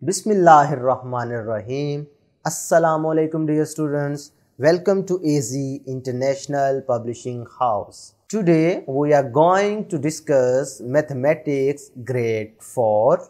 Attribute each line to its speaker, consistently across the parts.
Speaker 1: Bismillahirrahmanirrahim. Assalamu alaikum dear students. Welcome to AZ International Publishing House. Today we are going to discuss mathematics grade 4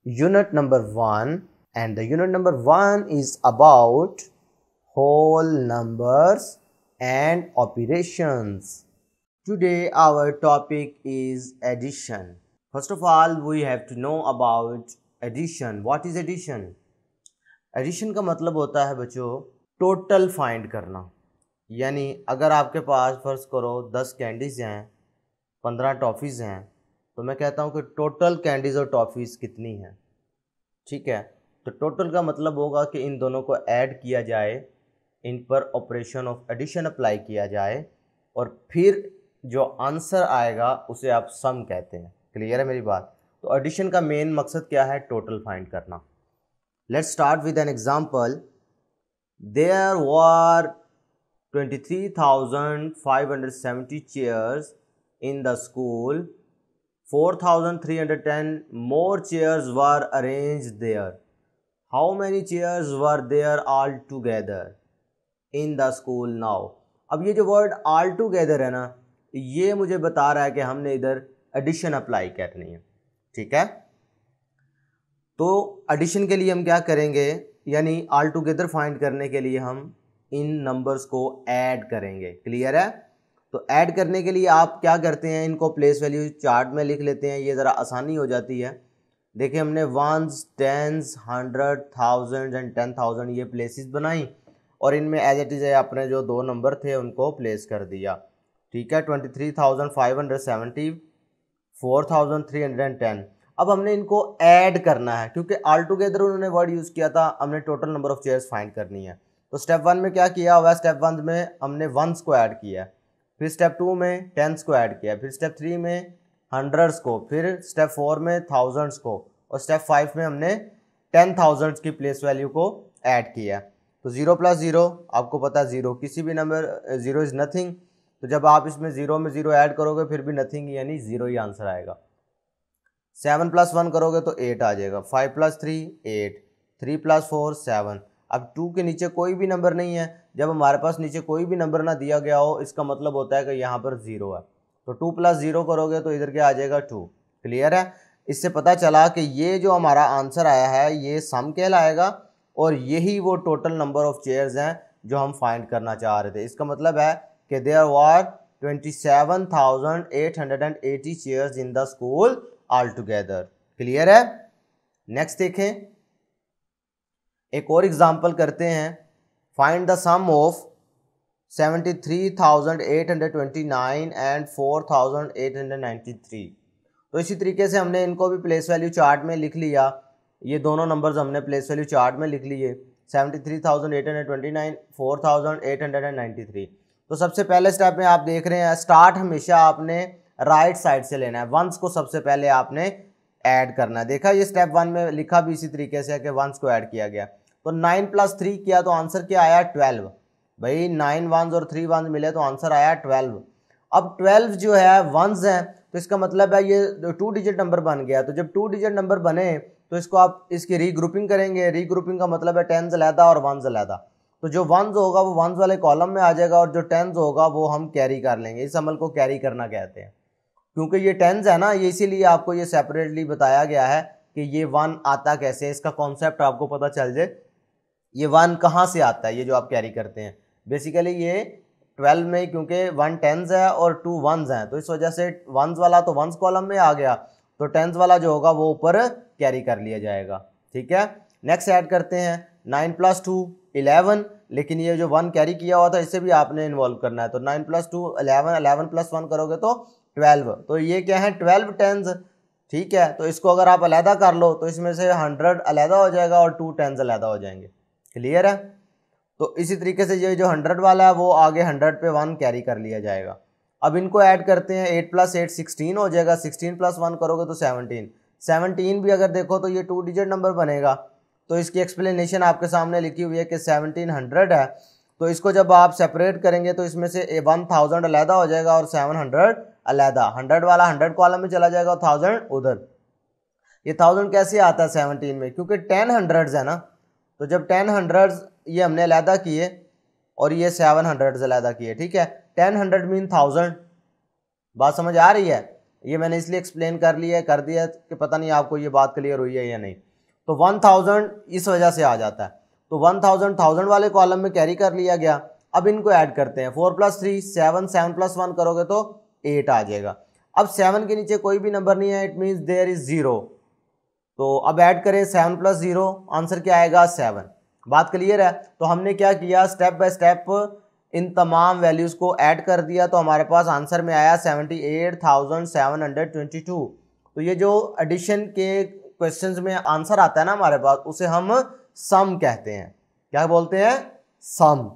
Speaker 1: unit number 1, and the unit number 1 is about whole numbers and operations. Today our topic is addition. First of all, we have to know about addition. What is addition? Addition का मतलब होता है बच्चों total find करना. यानी अगर आपके पास फर्ज करो 10 कैंडीज हैं, 15 टॉफ़ीज़ हैं, तो मैं कहता हूँ कि टोटल कैंडीज़ और टॉफ़ीज़ कितनी हैं. ठीक है, तो टोटल का मतलब होगा कि इन दोनों को ऐड किया जाए, इन पर ऑपरेशन ऑफ एडिशन अप्लाई किया जाए और फिर जो आंसर आएगा उसे आप सम कहते हैं. क्लियर है मेरी बात? तो एडिशन का मेन मकसद क्या है? टोटल फाइंड करना. Let's start with an example. There were 23,570 chairs in the school. 4,310 more chairs were arranged there. How many chairs were there all together in the school now. अब ये जो word all together है ना, ये मुझे बता रहा है कि हमने इधर एडिशन अप्लाई करनी है. ठीक है, तो एडिशन के लिए हम क्या करेंगे, यानी ऑल टुगेदर फाइंड करने के लिए हम इन नंबर्स को ऐड करेंगे. क्लियर है? तो ऐड करने के लिए आप क्या करते हैं, इनको प्लेस वैल्यू चार्ट में लिख लेते हैं. ये ज़रा आसानी हो जाती है. देखिए हमने वंस, टेंस, 100, 1000 एंड 10,000 ये प्लेसेस बनाई और इनमें एज इट इज़ अपने जो दो नंबर थे उनको प्लेस कर दिया. ठीक है, 23,570, 4,310. अब हमने इनको ऐड करना है क्योंकि ऑल टुगेदर उन्होंने वर्ड यूज़ किया था. हमने total number of chairs find करनी है. तो स्टेप 1 में क्या किया हुआ है? स्टेप 1 में हमने वंस को ऐड किया, फिर स्टेप 2 में टेंस को ऐड किया, फिर स्टेप 3 में हंड्रेड्स को, फिर स्टेप 4 में थाउजेंड्स को और स्टेप 5 में हमने 10,000 की प्लेस वैल्यू को ऐड किया. तो 0 + 0 आपको पता है 0, किसी भी नंबर 0 इज़ नथिंग. तो जब आप इसमें 0 में 0 ऐड करोगे फिर भी नथिंग, यानी 0 ही आंसर आएगा. 7 + 1 करोगे तो 8 आ जाएगा. 5 + 3 8, 3 + 4 7. अब 2 के नीचे कोई भी नंबर नहीं है. जब हमारे पास नीचे कोई भी नंबर ना दिया गया हो, इसका मतलब होता है कि यहाँ पर 0 है. तो 2 + 0 करोगे तो इधर क्या आ जाएगा? 2. क्लियर है? इससे पता चला कि ये जो हमारा आंसर आया है ये सम कहलाएगा और यही वो टोटल नंबर ऑफ चेयर्स हैं जो हम फाइंड करना चाह रहे थे. इसका मतलब है कि there were 27,880 chairs in the school all together. Clear है? नेक्स्ट देखें, एक और एग्जांपल करते हैं. Find the sum of 73,829 and 4,893. तो इसी तरीके से हमने इनको भी प्लेस वैल्यू चार्ट में लिख लिया. ये दोनों नंबर्स हमने प्लेस वैल्यू चार्ट में लिख लिए, 73,829, 4,893. तो सबसे पहले स्टेप में आप देख रहे हैं स्टार्ट हमेशा आपने राइट साइड से लेना है. वंस को सबसे पहले आपने ऐड करना है. देखा ये स्टेप 1 में लिखा भी इसी तरीके से है कि वंस को ऐड किया गया. तो 9 + 3 किया तो आंसर क्या आया? 12. भाई 9 वंस और 3 वंस मिले तो आंसर आया 12. अब 12 जो है वंस है तो इसका मतलब है ये 2 डिजिट नंबर बन गया. तो जब 2 डिजिट नंबर बने तो इसको आप इसकी रीग्रुपिंग करेंगे. रीग्रुपिंग का मतलब है टेंस अलहदा और वंस अलहदा. तो जो वंस होगा वो वंस वाले कॉलम में आ जाएगा और जो टेंस होगा वो हम कैरी कर लेंगे. इस अमल को कैरी करना कहते हैं. क्योंकि ये टेंस है ना, ये इसीलिए आपको ये सेपरेटली बताया गया है कि ये 1 आता कैसे, इसका कॉन्सेप्ट आपको पता चल जाए. ये 1 कहाँ से आता है, ये जो आप कैरी करते हैं. बेसिकली ये 12 में क्योंकि 1 टेंस है और 2 वंस हैं तो इस वजह से वंस वाला तो वंस कॉलम में आ गया, तो टेंस वाला जो होगा वो ऊपर कैरी कर लिया जाएगा. ठीक है, नेक्स्ट ऐड करते हैं. 9 + 2 11, लेकिन ये जो 1 कैरी किया हुआ था इसे भी आपने इन्वॉल्व करना है. तो 9 + 2 11, 11 + 1 करोगे तो 12. तो ये क्या है? 12 टेंस. ठीक है, तो इसको अगर आप अलहदा कर लो तो इसमें से 100 अलहदा हो जाएगा और 2 टेंस अलहदा हो जाएंगे. क्लियर है? तो इसी तरीके से ये जो 100 वाला है वो आगे 100 पे 1 कैरी कर लिया जाएगा. अब इनको ऐड करते हैं. 8 + 8 16 हो जाएगा. 16 + 1 करोगे तो 17. 17 भी अगर देखो तो ये 2 डिजिट नंबर बनेगा. तो इसकी एक्सप्लेनेशन आपके सामने लिखी हुई है कि 1700 है. तो इसको जब आप सेपरेट करेंगे तो इसमें से 1000 अलहदा हो जाएगा और 700 अलहदा. 100 वाला 100 कॉलम में चला जाएगा, 1000 उधर. ये 1000 कैसे आता है 17 में, क्योंकि 10 हंड्रेड्स है ना, तो जब 10 हंड्रेड्स ये हमने अलहदा किए और ये 7 हंड्रेड्स अलहदा किए, ठीक है, 10 हंड्रेड मीन 1000। बात समझ आ रही है? ये मैंने इसलिए एक्सप्लेन कर लिया है, कर दिया कि पता नहीं आपको ये बात क्लियर हुई है या नहीं। तो 1000 इस वजह से आ जाता है, तो 1000 वाले कॉलम में कैरी कर लिया गया। अब इनको ऐड करते हैं, 4 + 3 7, 7 + 1 करोगे तो 8 आ जाएगा। अब 7 के नीचे कोई भी नंबर नहीं है, इट मीन्स देयर इज 0। तो अब ऐड करें 7 + 0, आंसर क्या आएगा 7। बात क्लियर है? तो हमने क्या किया, स्टेप बाय स्टेप इन तमाम वैल्यूज को ऐड कर दिया, तो हमारे पास आंसर में आया 78,722। तो ये जो एडिशन के क्वेश्चंस में आंसर आता है ना हमारे पास, उसे हम सम कहते हैं। क्या बोलते हैं? सम।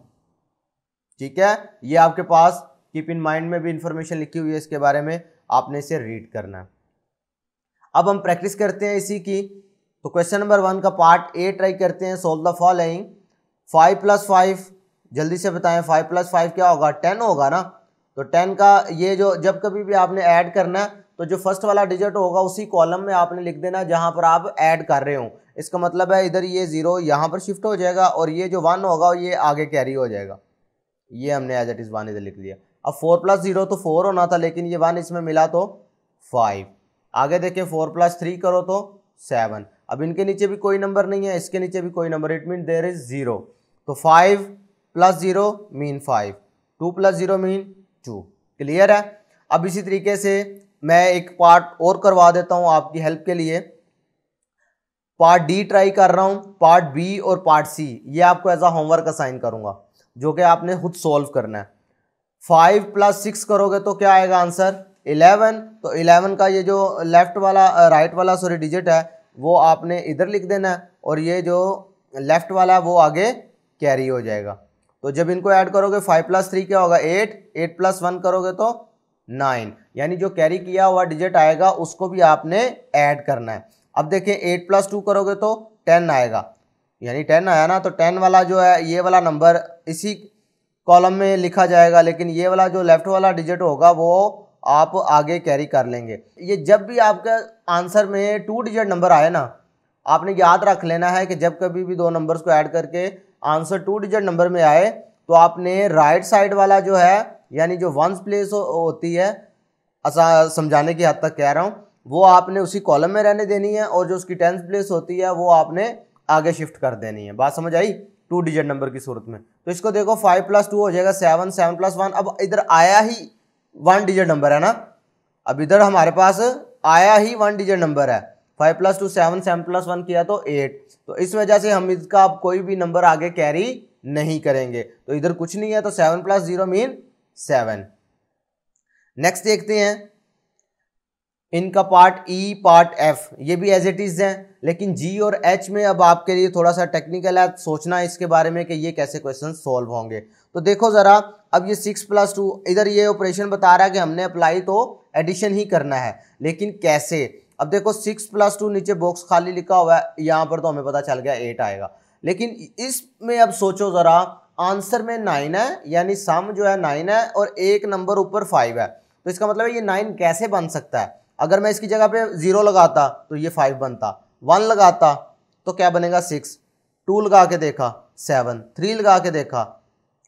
Speaker 1: ठीक है, ये आपके पास कीप इन माइंड में भी इंफॉर्मेशन लिखी हुई है इसके बारे में, आपने इसे रीड करना है। अब हम प्रैक्टिस करते हैं इसी की। तो क्वेश्चन नंबर 1 का पार्ट ए ट्राई करते हैं। Solve the following. 5 + 5, जल्दी से बताएं 5 + 5 क्या होगा? 10 होगा ना। तो 10 का ये जो जब कभी भी आपने ऐड करना है तो जो फर्स्ट वाला डिजिट होगा उसी कॉलम में आपने लिख देना जहां पर आप ऐड कर रहे हो। इसका मतलब है इधर ये 0 यहाँ पर शिफ्ट हो जाएगा और ये जो 1 होगा ये आगे कैरी हो जाएगा। ये हमने एज इट इज 1 इधर लिख दिया। अब 4 + 0 तो 4 होना था, लेकिन ये 1 इसमें मिला तो 5। आगे देखें 4 + 3 करो तो 7। अब इनके नीचे भी कोई नंबर नहीं है, इसके नीचे भी कोई number, it mean there is 0। तो 5 + 0 मीन 5, 2 + 0 मीन 2। क्लियर है? अब इसी तरीके से मैं एक पार्ट और करवा देता हूं आपकी हेल्प के लिए। पार्ट डी ट्राई कर रहा हूं, पार्ट बी और पार्ट सी ये आपको एज अ होमवर्क असाइन करूंगा, जो कि आपने खुद सोल्व करना है। 5 + 6 करोगे तो क्या आएगा आंसर? 11। तो 11 का ये जो लेफ्ट वाला राइट वाला डिजिट है वो आपने इधर लिख देना है और ये जो लेफ्ट वाला है वो आगे कैरी हो जाएगा। तो जब इनको ऐड करोगे 5 + 3 क्या होगा? 8, 8 + 1 करोगे तो 9, यानी जो कैरी किया हुआ डिजिट आएगा उसको भी आपने ऐड करना है। अब देखें 8 + 2 करोगे तो 10 आएगा, यानी 10 आया ना, तो 10 वाला जो है ये वाला नंबर इसी कॉलम में लिखा जाएगा, लेकिन ये वाला जो लेफ्ट वाला डिजिट होगा वो आप आगे कैरी कर लेंगे। ये जब भी आपका आंसर में 2 डिजिट नंबर आए ना, आपने याद रख लेना है कि जब कभी भी दो नंबर्स को ऐड करके आंसर 2 डिजिट नंबर में आए तो आपने राइट साइड वाला जो है, यानी जो 1s प्लेस होती है, समझाने की हद तक कह रहा हूँ, वो आपने उसी कॉलम में रहने देनी है और जो उसकी 10th प्लेस होती है वो आपने आगे शिफ्ट कर देनी है। बात समझ आई? 2 डिजिट नंबर की सूरत में। तो इसको देखो 5 + 2 हो जाएगा 7, 7 + 1। अब इधर आया ही 1 डिजिट नंबर है ना, अब इधर हमारे पास आया ही 1 डिजिट नंबर है। 5 + 2 7, 7 + 1 किया तो 8। तो इस वजह से हम इसका अब कोई भी नंबर आगे कैरी नहीं करेंगे। तो इधर कुछ नहीं है, तो 7 + 0 मीन 7। नेक्स्ट देखते हैं इनका पार्ट ई, पार्ट एफ, ये भी एज इट इज है, लेकिन जी और एच में अब आपके लिए थोड़ा सा टेक्निकल है, सोचना इसके बारे में कि ये कैसे क्वेश्चन सोल्व होंगे। तो देखो जरा, अब ये 6 + 2, इधर ये ऑपरेशन बता रहा है कि हमने अप्लाई तो एडिशन ही करना है, लेकिन कैसे? अब देखो 6 + 2 नीचे बॉक्स खाली लिखा हुआ है, यहाँ पर तो हमें पता चल गया 8 आएगा, लेकिन इसमें अब सोचो जरा, आंसर में 9 है, यानी सम जो है 9 है और एक नंबर ऊपर 5 है। तो इसका मतलब है ये 9 कैसे बन सकता है? अगर मैं इसकी जगह पे 0 लगाता तो ये 5 बनता, 1 लगाता तो क्या बनेगा 6, 2 लगा के देखा 7, 3 लगा के देखा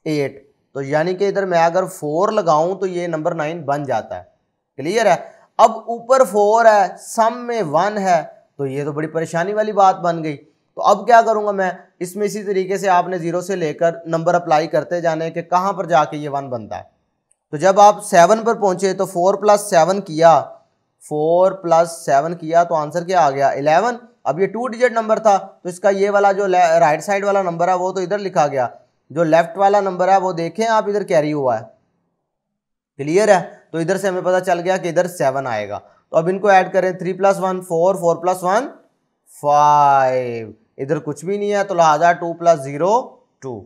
Speaker 1: 8, तो यानी कि इधर मैं अगर 4 लगाऊं तो ये नंबर 9 बन जाता है। क्लियर है? अब ऊपर 4 है, सम में 1 है, तो ये तो बड़ी परेशानी वाली बात बन गई। तो अब क्या करूंगा मैं इसमें? इसी तरीके से आपने 0 से लेकर नंबर अप्लाई करते जाने कि कहां पर जाके ये 1 बनता है। तो जब आप 7 पर पहुंचे तो 4 + 7 किया, 4 + 7 किया तो आंसर क्या आ गया 11। अब ये 2 डिजिट नंबर था, तो इसका ये वाला जो राइट साइड वाला नंबर है वो तो इधर लिखा गया, जो लेफ्ट वाला नंबर है वो देखें आप इधर कैरी हुआ है। क्लियर है? तो इधर से हमें पता चल गया कि इधर 7 आएगा। तो अब इनको ऐड करें, 3 + 1 4, 4 + 1 5, इधर कुछ भी नहीं है, तो लिहाजा 2 + 0 2।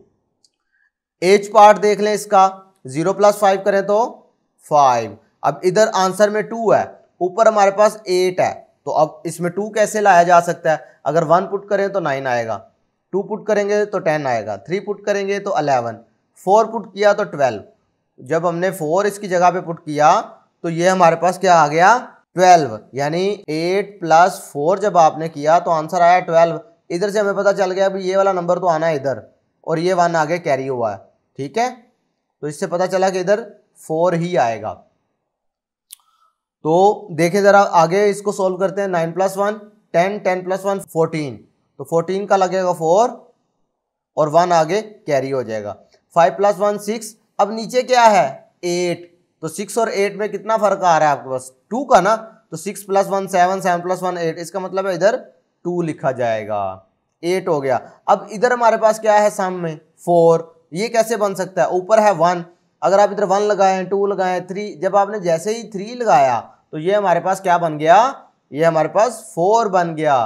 Speaker 1: एच पार्ट देख लें इसका, 0 + 5 करें तो 5। अब इधर आंसर में 2 है, ऊपर हमारे पास 8 है, तो अब इसमें 2 कैसे लाया जा सकता है? अगर 1 पुट करें तो 9 आएगा, 2 पुट करेंगे तो 10 आएगा, 3 पुट करेंगे तो 11, 4 पुट किया तो 12। जब हमने 4 इसकी जगह पे पुट किया तो ये हमारे पास क्या आ गया 12, यानी 8 + 4 जब आपने किया तो आंसर आया 12। इधर से हमें पता चल गया भी ये वाला नंबर तो आना है इधर, और ये 1 आगे कैरी हुआ है, ठीक है। तो इससे पता चला कि इधर 4 ही आएगा। तो देखें जरा आगे, इसको सोल्व करते हैं। 9 + 1 10, 10 + 1 14, तो 14 का लगेगा 4 और 1 आगे कैरी हो जाएगा। 5 + 1 6, अब नीचे क्या है 8, तो 6 और 8 में कितना फर्क आ रहा है आपके पास 2 का ना, तो 6 + 1 7, 7 + 1 8, इसका मतलब है इधर 2 लिखा जाएगा, 8 हो गया। अब इधर हमारे पास क्या है सम में 4, ये कैसे बन सकता है, ऊपर है 1, अगर आप इधर 1 लगाएं 2 लगाएं 3, जब आपने जैसे ही 3 लगाया तो ये हमारे पास क्या बन गया, ये हमारे पास 4 बन गया।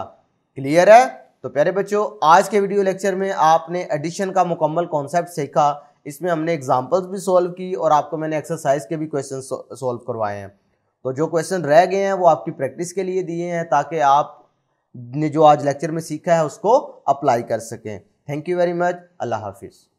Speaker 1: क्लियर है। तो प्यारे बच्चों, आज के वीडियो लेक्चर में आपने एडिशन का मुकम्मल कॉन्सेप्ट सीखा। इसमें हमने एग्जांपल्स भी सॉल्व की और आपको मैंने एक्सरसाइज के भी क्वेश्चन सॉल्व करवाए हैं। तो जो क्वेश्चन रह गए हैं वो आपकी प्रैक्टिस के लिए दिए हैं, ताकि आपने जो आज लेक्चर में सीखा है उसको अप्लाई कर सकें। Thank you very much. अल्लाह हाफिज़।